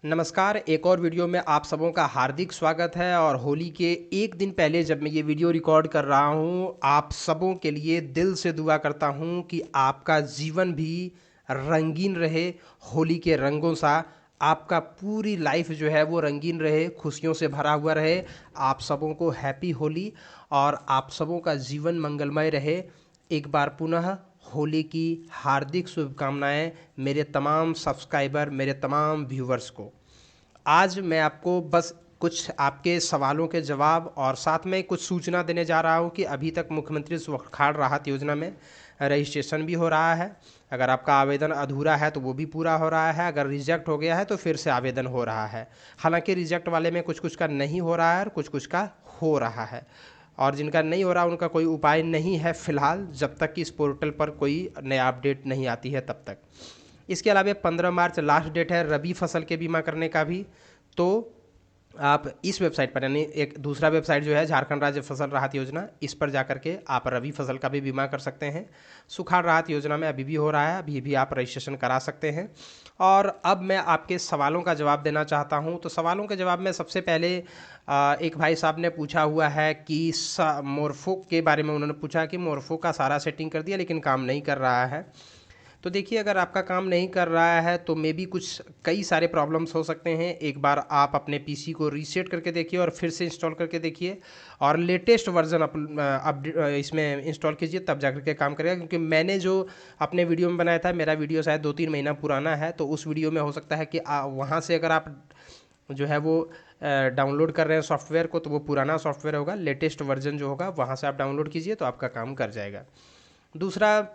नमस्कार, एक और वीडियो में आप सबों का हार्दिक स्वागत है। और होली के एक दिन पहले जब मैं ये वीडियो रिकॉर्ड कर रहा हूँ, आप सबों के लिए दिल से दुआ करता हूँ कि आपका जीवन भी रंगीन रहे, होली के रंगों सा। आपका पूरी लाइफ जो है वो रंगीन रहे, खुशियों से भरा हुआ रहे। आप सबों को हैप्पी होली और आप सबों का जीवन मंगलमय रहे। एक बार पुनः होली की हार्दिक शुभकामनाएं मेरे तमाम सब्सक्राइबर, मेरे तमाम व्यूवर्स को। आज मैं आपको बस कुछ आपके सवालों के जवाब और साथ में कुछ सूचना देने जा रहा हूं कि अभी तक मुख्यमंत्री सुखाड़ राहत योजना में रजिस्ट्रेशन भी हो रहा है। अगर आपका आवेदन अधूरा है तो वो भी पूरा हो रहा है, अगर रिजेक्ट हो गया है तो फिर से आवेदन हो रहा है। हालांकि रिजेक्ट वाले में कुछ कुछ का नहीं हो रहा है और कुछ कुछ का हो रहा है, और जिनका नहीं हो रहा उनका कोई उपाय नहीं है फ़िलहाल, जब तक कि इस पोर्टल पर कोई नया अपडेट नहीं आती है तब तक। इसके अलावा 15 मार्च लास्ट डेट है रबी फसल के बीमा करने का भी। तो आप इस वेबसाइट पर, यानी एक दूसरा वेबसाइट जो है झारखंड राज्य फसल राहत योजना, इस पर जाकर के आप रबी फसल का भी बीमा कर सकते हैं। सुखाड़ राहत योजना में अभी भी हो रहा है, अभी भी आप रजिस्ट्रेशन करा सकते हैं। और अब मैं आपके सवालों का जवाब देना चाहता हूं। तो सवालों के जवाब में सबसे पहले एक भाई साहब ने पूछा हुआ है कि मोरफो के बारे में। उन्होंने पूछा कि मोरफो का सारा सेटिंग कर दिया लेकिन काम नहीं कर रहा है। तो देखिए, अगर आपका काम नहीं कर रहा है तो मे बी कुछ कई सारे प्रॉब्लम्स हो सकते हैं। एक बार आप अपने पीसी को रीसेट करके देखिए और फिर से इंस्टॉल करके देखिए और लेटेस्ट वर्जन इसमें इंस्टॉल कीजिए, तब जाकर के काम करेगा। क्योंकि मैंने जो अपने वीडियो में बनाया था, मेरा वीडियो शायद 2-3 महीना पुराना है, तो उस वीडियो में हो सकता है कि वहाँ से अगर आप जो है वो डाउनलोड कर रहे हैं सॉफ्टवेयर को, तो वो पुराना सॉफ्टवेयर होगा। लेटेस्ट वर्जन जो होगा वहाँ से आप डाउनलोड कीजिए तो आपका काम कर जाएगा। दूसरा,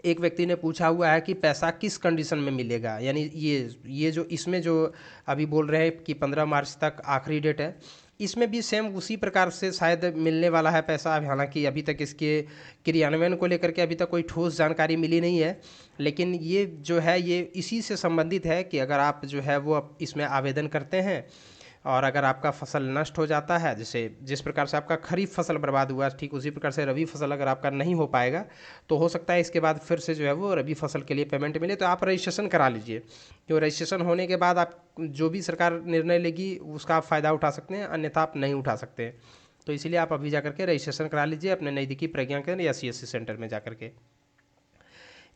एक व्यक्ति ने पूछा हुआ है कि पैसा किस कंडीशन में मिलेगा, यानी ये जो इसमें जो अभी बोल रहे हैं कि 15 मार्च तक आखिरी डेट है, इसमें भी सेम उसी प्रकार से शायद मिलने वाला है पैसा। हालांकि अभी तक इसके क्रियान्वयन को लेकर के अभी तक कोई ठोस जानकारी मिली नहीं है, लेकिन ये जो है ये इसी से संबंधित है कि अगर आप जो है वो इसमें आवेदन करते हैं और अगर आपका फसल नष्ट हो जाता है, जैसे जिस प्रकार से आपका खरीफ फसल बर्बाद हुआ, ठीक उसी प्रकार से रबी फसल अगर आपका नहीं हो पाएगा तो हो सकता है इसके बाद फिर से जो है वो रबी फसल के लिए पेमेंट मिले। तो आप रजिस्ट्रेशन करा लीजिए, क्यों रजिस्ट्रेशन होने के बाद आप जो भी सरकार निर्णय लेगी उसका आप फ़ायदा उठा सकते हैं, अन्यथा आप नहीं उठा सकते। तो इसीलिए आप अभी जाकर के रजिस्ट्रेशन करा लीजिए अपने नज़दीकी प्रज्ञा केंद्र या सीएससी सेंटर में जाकर के।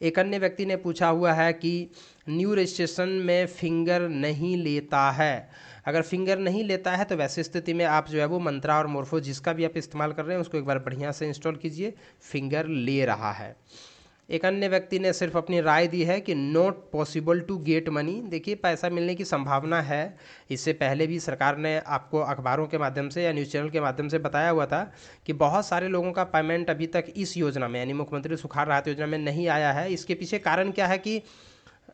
एक अन्य व्यक्ति ने पूछा हुआ है कि न्यू रजिस्ट्रेशन में फिंगर नहीं लेता है। अगर फिंगर नहीं लेता है तो वैसी स्थिति में आप जो है वो मंत्रा और मोरफो जिसका भी आप इस्तेमाल कर रहे हैं उसको एक बार बढ़िया से इंस्टॉल कीजिए, फिंगर ले रहा है। एक अन्य व्यक्ति ने सिर्फ अपनी राय दी है कि not possible to get money. देखिए, पैसा मिलने की संभावना है। इससे पहले भी सरकार ने आपको अखबारों के माध्यम से या न्यूज़ चैनल के माध्यम से बताया हुआ था कि बहुत सारे लोगों का पेमेंट अभी तक इस योजना में, यानी मुख्यमंत्री सुखाड़ राहत योजना में नहीं आया है। इसके पीछे कारण क्या है कि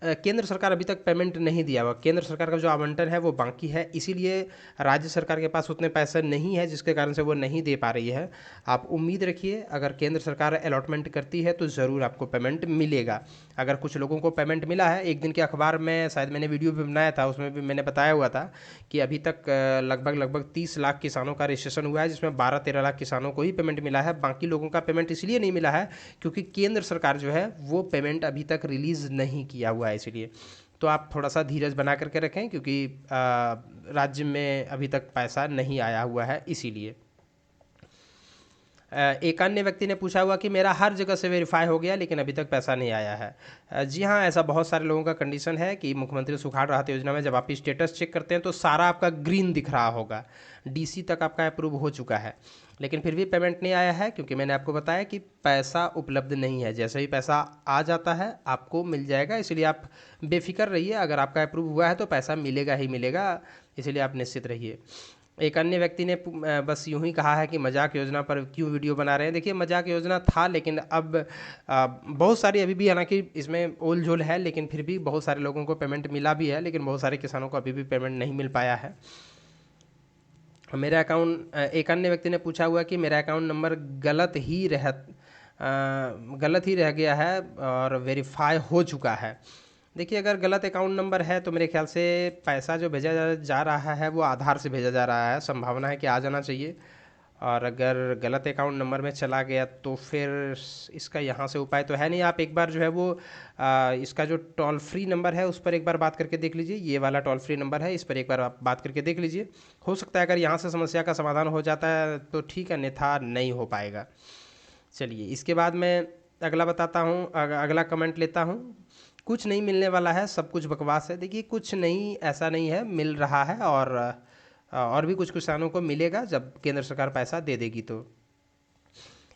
केंद्र सरकार अभी तक पेमेंट नहीं दिया हुआ। केंद्र सरकार का जो आवंटन है वो बाकी है, इसीलिए राज्य सरकार के पास उतने पैसे नहीं है, जिसके कारण से वो नहीं दे पा रही है। आप उम्मीद रखिए, अगर केंद्र सरकार अलॉटमेंट करती है तो ज़रूर आपको पेमेंट मिलेगा। अगर कुछ लोगों को पेमेंट मिला है, एक दिन के अखबार में शायद मैंने वीडियो भी बनाया था, उसमें भी मैंने बताया हुआ था कि अभी तक लगभग 30 लाख किसानों का रजिस्ट्रेशन हुआ है, जिसमें 12-13 लाख किसानों को ही पेमेंट मिला है। बाकी लोगों का पेमेंट इसलिए नहीं मिला है क्योंकि केंद्र सरकार जो है वो पेमेंट अभी तक रिलीज़ नहीं किया हुआ है, इसलिए। तो आप थोड़ा सा धीरज बना करके रखें, क्योंकि राज्य में अभी तक पैसा नहीं आया हुआ है, इसीलिए। एक अन्य व्यक्ति ने पूछा हुआ कि मेरा हर जगह से वेरीफाई हो गया लेकिन अभी तक पैसा नहीं आया है। जी हाँ, ऐसा बहुत सारे लोगों का कंडीशन है कि मुख्यमंत्री सुखाड़ राहत योजना में जब आप स्टेटस चेक करते हैं तो सारा आपका ग्रीन दिख रहा होगा, डीसी तक आपका अप्रूव हो चुका है, लेकिन फिर भी पेमेंट नहीं आया है। क्योंकि मैंने आपको बताया कि पैसा उपलब्ध नहीं है, जैसे ही पैसा आ जाता है आपको मिल जाएगा। इसलिए आप बेफिक्र रहिए, अगर आपका अप्रूव हुआ है तो पैसा मिलेगा ही मिलेगा, इसलिए आप निश्चित रहिए। एक अन्य व्यक्ति ने बस यूं ही कहा है कि मजाक योजना पर क्यों वीडियो बना रहे हैं। देखिए, मजाक योजना था, लेकिन अब बहुत सारी अभी भी, हालांकि इसमें ओल झोल है, लेकिन फिर भी बहुत सारे लोगों को पेमेंट मिला भी है, लेकिन बहुत सारे किसानों को अभी भी पेमेंट नहीं मिल पाया है। मेरा अकाउंट, एक अन्य व्यक्ति ने पूछा हुआ कि मेरा अकाउंट नंबर गलत ही रह गया है और वेरीफाई हो चुका है। देखिए, अगर गलत अकाउंट नंबर है तो मेरे ख्याल से पैसा जो भेजा जा रहा है वो आधार से भेजा जा रहा है, संभावना है कि आ जाना चाहिए। और अगर गलत अकाउंट नंबर में चला गया तो फिर इसका यहाँ से उपाय तो है नहीं। आप एक बार जो है वो इसका जो टोल फ्री नंबर है उस पर एक बार बात करके देख लीजिए। ये वाला टोल फ्री नंबर है, इस पर एक बार आप बात करके देख लीजिए। हो सकता है अगर यहाँ से समस्या का समाधान हो जाता है तो ठीक है, अन्यथा नहीं हो पाएगा। चलिए इसके बाद मैं अगला बताता हूँ, अगला कमेंट लेता हूँ। कुछ नहीं मिलने वाला है, सब कुछ बकवास है। देखिए कुछ नहीं, ऐसा नहीं है, मिल रहा है और भी कुछ किसानों को मिलेगा जब केंद्र सरकार पैसा दे देगी तो।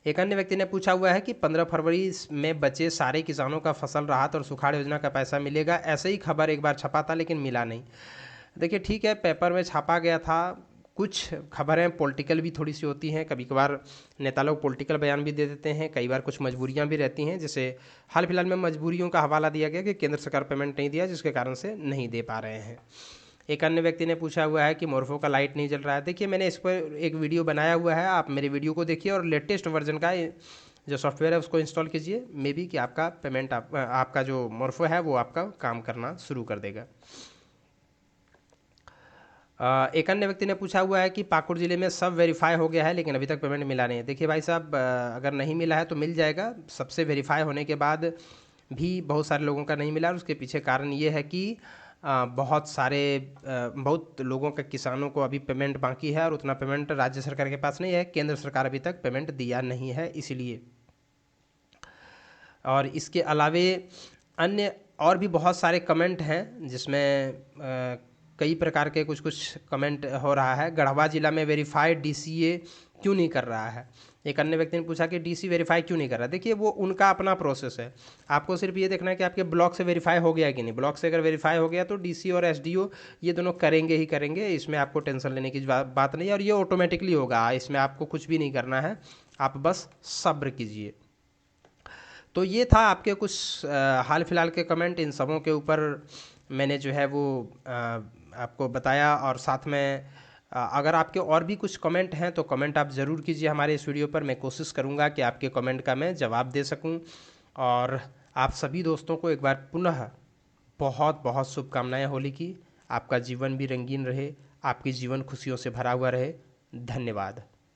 एक अन्य व्यक्ति ने पूछा हुआ है कि 15 फरवरी में बचे सारे किसानों का फसल राहत और सुखाड़ योजना का पैसा मिलेगा। ऐसे ही खबर एक बार छपा था लेकिन मिला नहीं। देखिए ठीक है, पेपर में छापा गया था। कुछ खबरें पॉलिटिकल भी थोड़ी सी होती हैं, कभी कभार नेता लोग पॉलिटिकल बयान भी दे देते हैं, कई बार कुछ मजबूरियां भी रहती हैं। जैसे हाल फिलहाल में मजबूरियों का हवाला दिया गया कि केंद्र सरकार पेमेंट नहीं दिया, जिसके कारण से नहीं दे पा रहे हैं। एक अन्य व्यक्ति ने पूछा हुआ है कि मोरफो का लाइट नहीं जल रहा है। देखिए मैंने इस पर एक वीडियो बनाया हुआ है, आप मेरे वीडियो को देखिए और लेटेस्ट वर्जन का जो सॉफ्टवेयर है उसको इंस्टॉल कीजिए। मे बी कि आपका पेमेंट आपका जो मोरफो है वो आपका काम करना शुरू कर देगा। एक अन्य व्यक्ति ने पूछा हुआ है कि पाकुड़ ज़िले में सब वेरीफाई हो गया है लेकिन अभी तक पेमेंट मिला नहीं है। देखिए भाई साहब, अगर नहीं मिला है तो मिल जाएगा। सबसे वेरीफाई होने के बाद भी बहुत सारे लोगों का नहीं मिला, और उसके पीछे कारण ये है कि बहुत लोगों का, किसानों को अभी पेमेंट बाकी है और उतना पेमेंट राज्य सरकार के पास नहीं है। केंद्र सरकार अभी तक पेमेंट दिया नहीं है इसीलिए। और इसके अलावे अन्य और भी बहुत सारे कमेंट हैं जिसमें कई प्रकार के कुछ कुछ कमेंट हो रहा है। गढ़वा जिला में वेरीफाइड डीसीए क्यों नहीं कर रहा है। एक अन्य व्यक्ति ने पूछा कि डीसी वेरीफाई क्यों नहीं कर रहा। देखिए वो उनका अपना प्रोसेस है, आपको सिर्फ ये देखना है कि आपके ब्लॉक से वेरीफाई हो गया कि नहीं। ब्लॉक से अगर वेरीफाई हो गया तो डीसी और एसडीओ ये दोनों करेंगे ही करेंगे, इसमें आपको टेंशन लेने की बात नहीं है, और ये ऑटोमेटिकली होगा, इसमें आपको कुछ भी नहीं करना है, आप बस सब्र कीजिए। तो ये था आपके कुछ हाल फिलहाल के कमेंट। इन सबों के ऊपर मैंने जो है वो आपको बताया, और साथ में अगर आपके और भी कुछ कमेंट हैं तो कमेंट आप ज़रूर कीजिए हमारे इस वीडियो पर। मैं कोशिश करूंगा कि आपके कमेंट का मैं जवाब दे सकूं। और आप सभी दोस्तों को एक बार पुनः बहुत बहुत शुभकामनाएं होली की। आपका जीवन भी रंगीन रहे, आपकी जीवन खुशियों से भरा हुआ रहे। धन्यवाद।